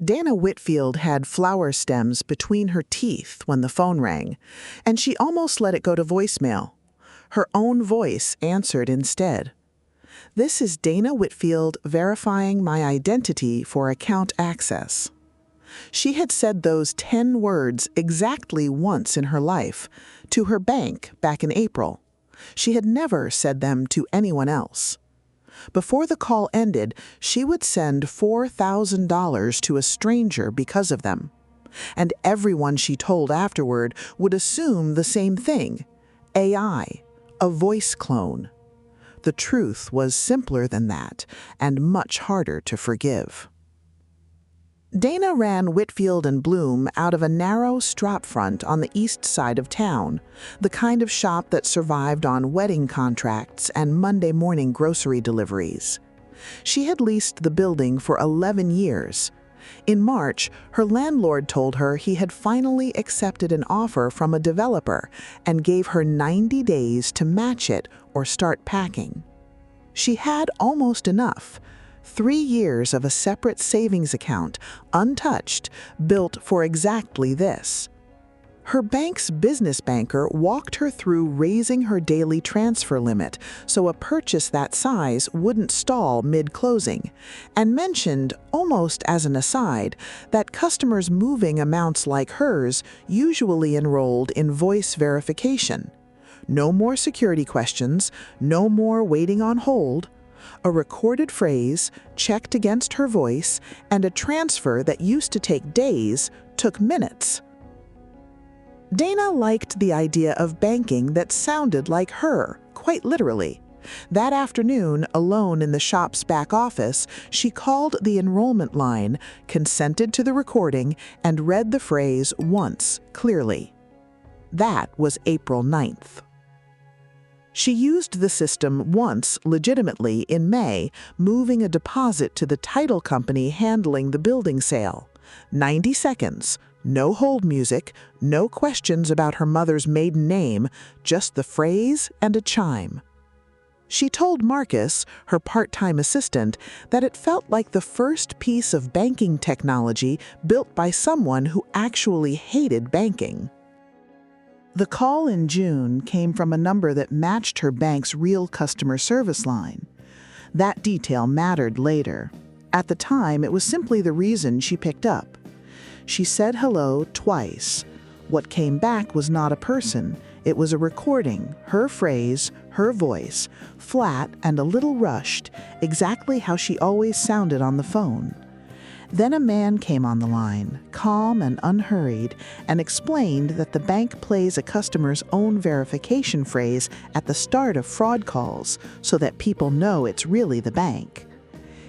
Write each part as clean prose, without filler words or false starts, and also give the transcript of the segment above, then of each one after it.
Dana Whitfield had flower stems between her teeth when the phone rang, and she almost let it go to voicemail. Her own voice answered instead. "This is Dana Whitfield verifying my identity for account access." She had said those 10 words exactly once in her life, to her bank back in April. She had never said them to anyone else. Before the call ended, she would send $4,000 to a stranger because of them. And everyone she told afterward would assume the same thing: AI, a voice clone. The truth was simpler than that, and much harder to forgive. Dana ran Whitfield and Bloom out of a narrow strop front on the east side of town, the kind of shop that survived on wedding contracts and Monday morning grocery deliveries. She had leased the building for 11 years. In March, her landlord told her he had finally accepted an offer from a developer and gave her 90 days to match it or start packing. She had almost enough. 3 years of a separate savings account, untouched, built for exactly this. Her bank's business banker walked her through raising her daily transfer limit so a purchase that size wouldn't stall mid-closing, and mentioned, almost as an aside, that customers moving amounts like hers usually enrolled in voice verification. No more security questions, no more waiting on hold. A recorded phrase, checked against her voice, and a transfer that used to take days took minutes. Dana liked the idea of banking that sounded like her, quite literally. That afternoon, alone in the shop's back office, she called the enrollment line, consented to the recording, and read the phrase once, clearly. That was April 9th. She used the system once, legitimately, in May, moving a deposit to the title company handling the building sale. 90 seconds, no hold music, no questions about her mother's maiden name, just the phrase and a chime. She told Marcus, her part-time assistant, that it felt like the first piece of banking technology built by someone who actually hated banking. The call in June came from a number that matched her bank's real customer service line. That detail mattered later. At the time, it was simply the reason she picked up. She said hello twice. What came back was not a person. It was a recording, her phrase, her voice, flat and a little rushed, exactly how she always sounded on the phone. Then a man came on the line, calm and unhurried, and explained that the bank plays a customer's own verification phrase at the start of fraud calls so that people know it's really the bank.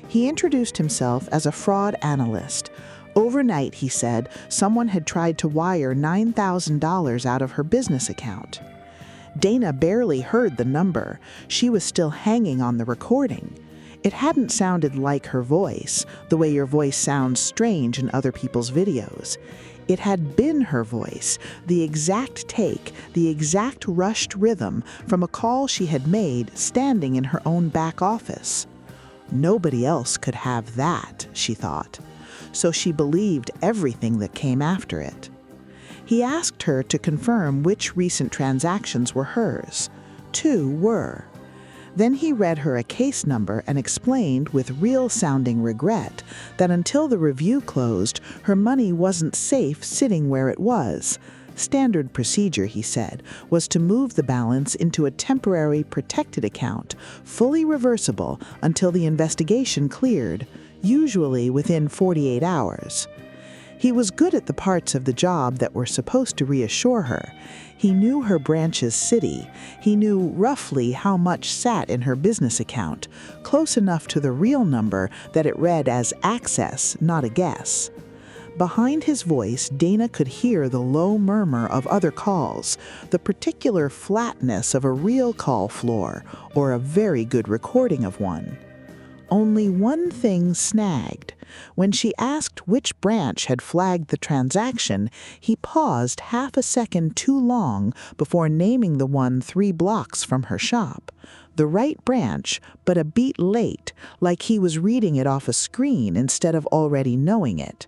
He introduced himself as a fraud analyst. Overnight, he said, someone had tried to wire $9,000 out of her business account. Dana barely heard the number. She was still hanging on the recording. It hadn't sounded like her voice, the way your voice sounds strange in other people's videos. It had been her voice, the exact take, the exact rushed rhythm from a call she had made standing in her own back office. Nobody else could have that, she thought. So she believed everything that came after it. He asked her to confirm which recent transactions were hers. 2 were. Then he read her a case number and explained with real-sounding regret that until the review closed, her money wasn't safe sitting where it was. Standard procedure, he said, was to move the balance into a temporary protected account, fully reversible until the investigation cleared, usually within 48 hours. He was good at the parts of the job that were supposed to reassure her. He knew her branch's city. He knew roughly how much sat in her business account, close enough to the real number that it read as access, not a guess. Behind his voice, Dana could hear the low murmur of other calls, the particular flatness of a real call floor, or a very good recording of one. Only one thing snagged. When she asked which branch had flagged the transaction, he paused half a second too long before naming the one 3 blocks from her shop. The right branch, but a beat late, like he was reading it off a screen instead of already knowing it.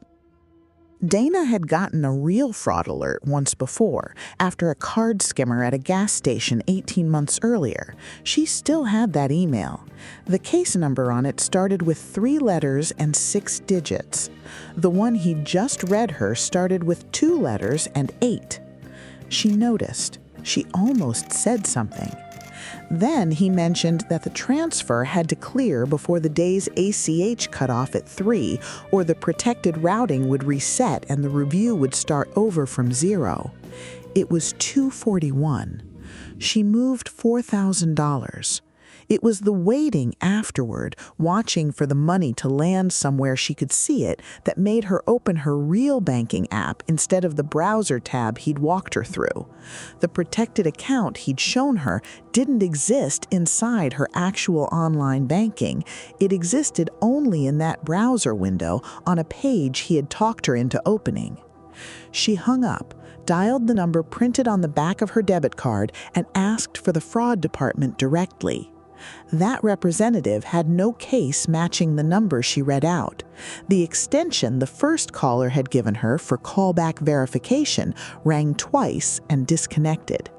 Dana had gotten a real fraud alert once before, after a card skimmer at a gas station 18 months earlier. She still had that email. The case number on it started with 3 letters and 6 digits. The one he'd just read her started with 2 letters and 8. She noticed. She almost said something. Then he mentioned that the transfer had to clear before the day's ACH cut off at 3, or the protected routing would reset and the review would start over from 0. It was 2:41. She moved $4,000. It was the waiting afterward, watching for the money to land somewhere she could see it, that made her open her real banking app instead of the browser tab he'd walked her through. The protected account he'd shown her didn't exist inside her actual online banking. It existed only in that browser window on a page he had talked her into opening. She hung up, dialed the number printed on the back of her debit card, and asked for the fraud department directly. That representative had no case matching the number she read out. The extension the first caller had given her for callback verification rang twice and disconnected.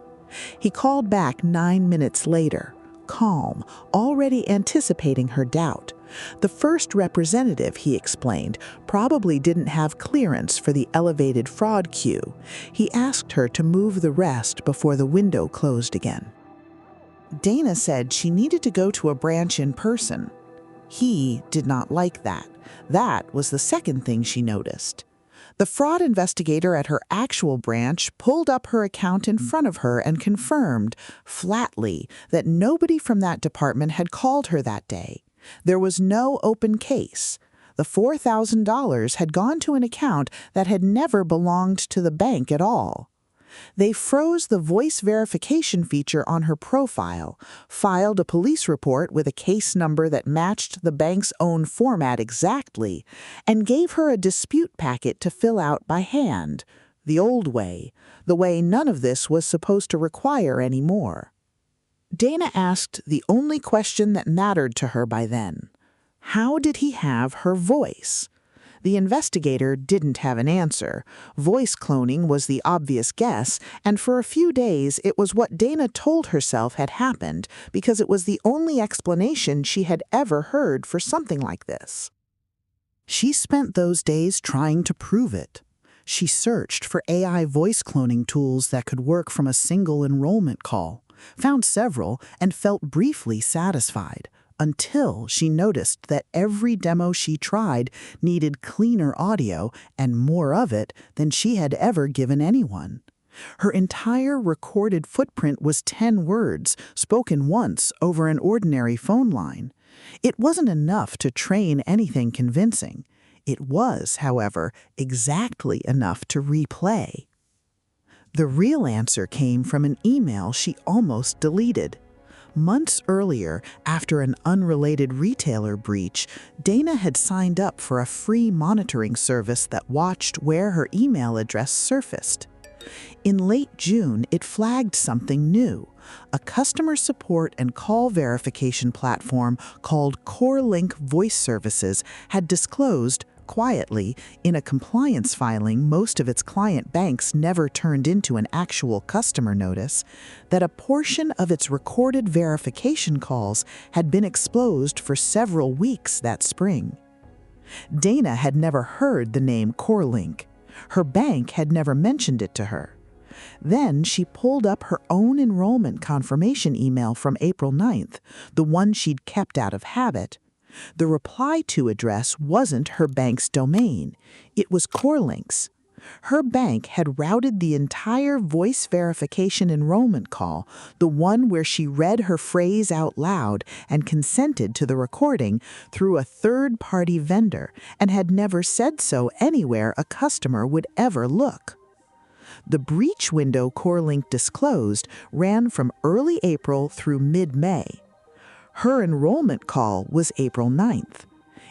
He called back 9 minutes later, calm, already anticipating her doubt. The first representative, he explained, probably didn't have clearance for the elevated fraud queue. He asked her to move the rest before the window closed again. Dana said she needed to go to a branch in person. He did not like that. That was the second thing she noticed. The fraud investigator at her actual branch pulled up her account in front of her and confirmed, flatly, that nobody from that department had called her that day. There was no open case. The $4,000 had gone to an account that had never belonged to the bank at all. They froze the voice verification feature on her profile, filed a police report with a case number that matched the bank's own format exactly, and gave her a dispute packet to fill out by hand, the old way, the way none of this was supposed to require anymore. Dana asked the only question that mattered to her by then. How did he have her voice? The investigator didn't have an answer. Voice cloning was the obvious guess, and for a few days it was what Dana told herself had happened because it was the only explanation she had ever heard for something like this. She spent those days trying to prove it. She searched for AI voice cloning tools that could work from a single enrollment call, found several, and felt briefly satisfied, until she noticed that every demo she tried needed cleaner audio and more of it than she had ever given anyone. Her entire recorded footprint was 10 words, spoken once over an ordinary phone line. It wasn't enough to train anything convincing. It was, however, exactly enough to replay. The real answer came from an email she almost deleted. Months earlier, after an unrelated retailer breach, Dana had signed up for a free monitoring service that watched where her email address surfaced. In late June, it flagged something new. A customer support and call verification platform called CoreLink Voice Services had disclosed, quietly, in a compliance filing most of its client banks never turned into an actual customer notice, that a portion of its recorded verification calls had been exposed for several weeks that spring. Dana had never heard the name CoreLink. Her bank had never mentioned it to her. Then she pulled up her own enrollment confirmation email from April 9th, the one she'd kept out of habit. The reply to address wasn't her bank's domain. It was CoreLink's. Her bank had routed the entire voice verification enrollment call, the one where she read her phrase out loud and consented to the recording, through a third-party vendor, and had never said so anywhere a customer would ever look. The breach window CoreLink disclosed ran from early April through mid-May. Her enrollment call was April 9th.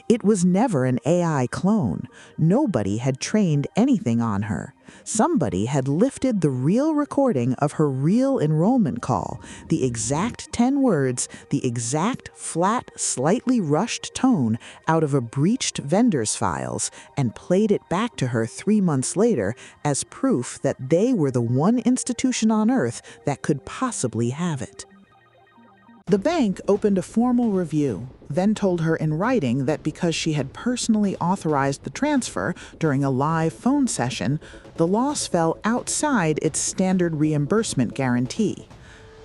It was never an AI clone. Nobody had trained anything on her. Somebody had lifted the real recording of her real enrollment call, the exact 10 words, the exact flat, slightly rushed tone out of a breached vendor's files, and played it back to her 3 months later as proof that they were the one institution on Earth that could possibly have it. The bank opened a formal review, then told her in writing that because she had personally authorized the transfer during a live phone session, the loss fell outside its standard reimbursement guarantee.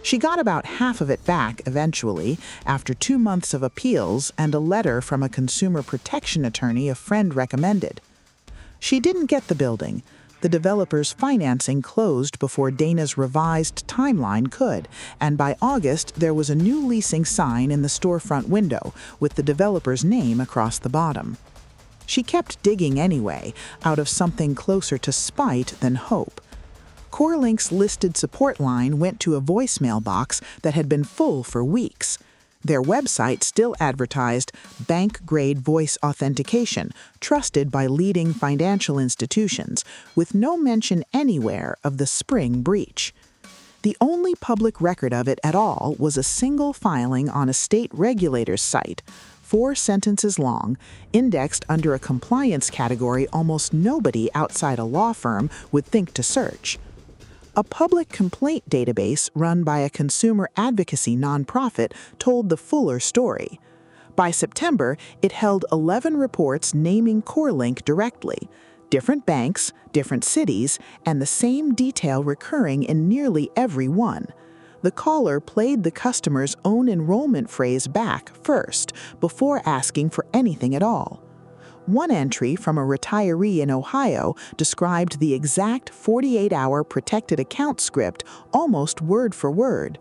She got about half of it back eventually, after 2 months of appeals and a letter from a consumer protection attorney a friend recommended. She didn't get the building. The developer's financing closed before Dana's revised timeline could, and by August there was a new leasing sign in the storefront window with the developer's name across the bottom. She kept digging anyway, out of something closer to spite than hope. CoreLink's listed support line went to a voicemail box that had been full for weeks. Their website still advertised bank-grade voice authentication, trusted by leading financial institutions, with no mention anywhere of the spring breach. The only public record of it at all was a single filing on a state regulator's site, 4 sentences long, indexed under a compliance category almost nobody outside a law firm would think to search. A public complaint database run by a consumer advocacy nonprofit told the fuller story. By September, it held 11 reports naming CoreLink directly, different banks, different cities, and the same detail recurring in nearly every one. The caller played the customer's own enrollment phrase back first, before asking for anything at all. One entry from a retiree in Ohio described the exact 48-hour protected account script almost word for word.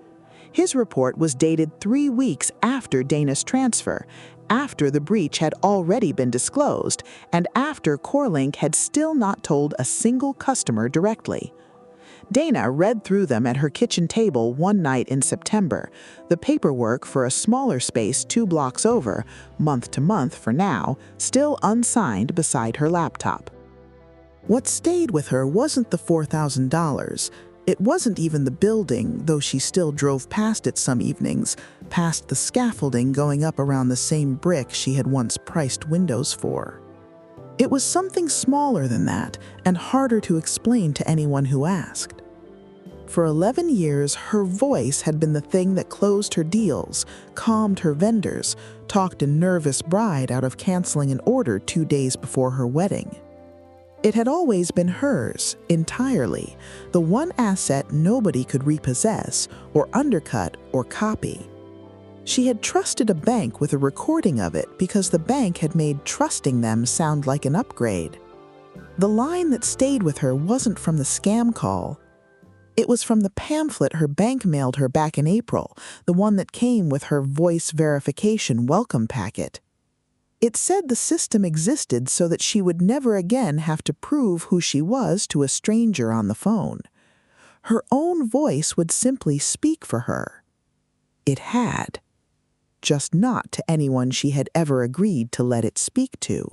His report was dated 3 weeks after Dana's transfer, after the breach had already been disclosed, and after CoreLink had still not told a single customer directly. Dana read through them at her kitchen table one night in September, the paperwork for a smaller space 2 blocks over, month to month for now, still unsigned beside her laptop. What stayed with her wasn't the $4,000. It wasn't even the building, though she still drove past it some evenings, past the scaffolding going up around the same brick she had once priced windows for. It was something smaller than that, and harder to explain to anyone who asked. For 11 years, her voice had been the thing that closed her deals, calmed her vendors, talked a nervous bride out of canceling an order 2 days before her wedding. It had always been hers, entirely, the one asset nobody could repossess, or undercut, or copy. She had trusted a bank with a recording of it because the bank had made trusting them sound like an upgrade. The line that stayed with her wasn't from the scam call. It was from the pamphlet her bank mailed her back in April, the one that came with her voice verification welcome packet. It said the system existed so that she would never again have to prove who she was to a stranger on the phone. Her own voice would simply speak for her. It had. Just not to anyone she had ever agreed to let it speak to.